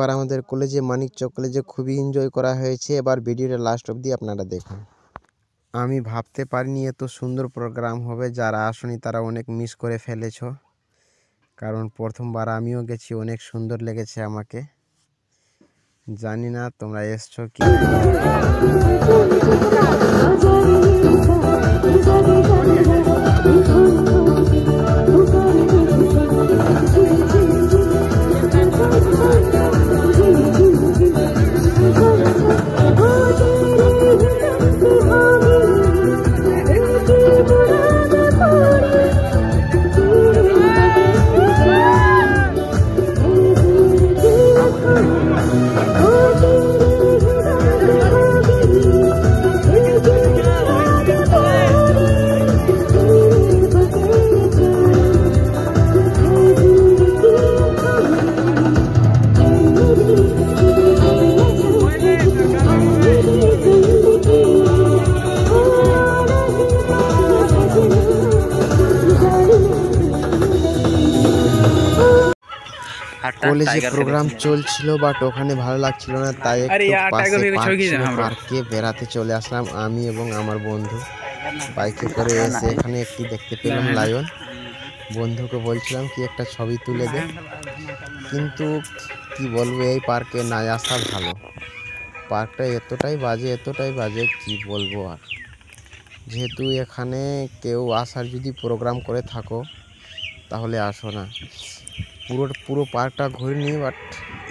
এবার আমাদের কলেজে মানিকচক কলেজে খুবই এনজয় করা হয়েছে। এবার ভিডিওটা লাস্ট অবধি আপনারা দেখুন। আমি ভাবতে পারিনি এত সুন্দর প্রোগ্রাম হবে। যারা আসনি তারা অনেক মিস করে ফেলেছ, কারণ প্রথমবার আমিও গেছি, অনেক সুন্দর লেগেছে আমাকে। জানি না তোমরা এসছো কি। কলেজে প্রোগ্রাম চলছিল, বাট ওখানে ভালো লাগছিল না, তাই পার্কে বেড়াতে চলে আসলাম আমি এবং আমার বন্ধু বাইকে করে। এসে এখানে একটি দেখতে পেলাম লায়ন। বন্ধুকে বলছিলাম কি একটা ছবি তুলে দে, কিন্তু কি বলবো, এই পার্কে না আসা ভালো। পার্কটা এতটাই বাজে কি বলবো। আর যেহেতু এখানে কেউ আসার যদি প্রোগ্রাম করে থাকো তাহলে আসো না। পুরো পার্কটা ঘুরিনি, বাট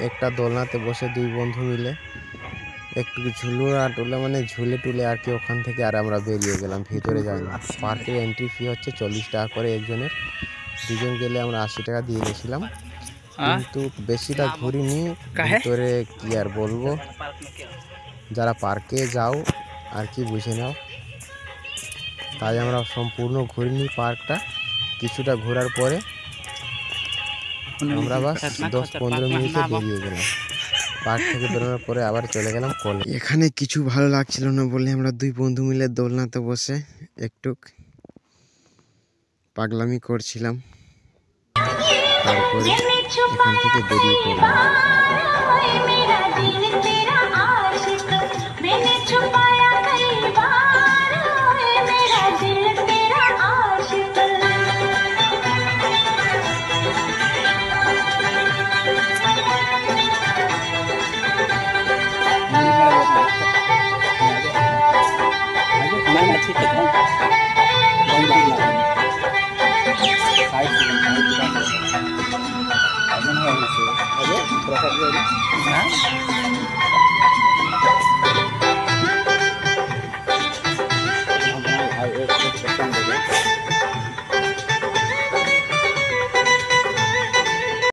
একটা দোলনাতে বসে দুই বন্ধু মিলে একটু ঝুলে টুলে আর কি, ওখান থেকে আর আমরা বেরিয়ে গেলাম, ভিতরে যাইনি। পার্কের এন্ট্রি ফি হচ্ছে 40 টাকা করে একজনের, দুজন গেলে আমরা 80 টাকা দিয়ে গেছিলাম, কিন্তু বেশিটা ঘুরিনি। ভিতরে কি আর বলবো, যারা পার্কে যাও আর কি বুঝে নাও। তাই আমরা সম্পূর্ণ ঘুরিনি পার্কটা। কিছুটা ঘোরার পরে আমরা বাস 10-15 মিনিটে বেরিয়ে গেলাম। পার্ক থেকে বেরোনোর পরে আবার চলে গেলাম কলেজ। এখানে কিছু ভালো লাগছিল না বলে আমরা দুই বন্ধু মিলে দোলনাতে বসে একটু পাগলামি করছিলাম। তারপরে এখান থেকে বেরিয়ে পড়লাম।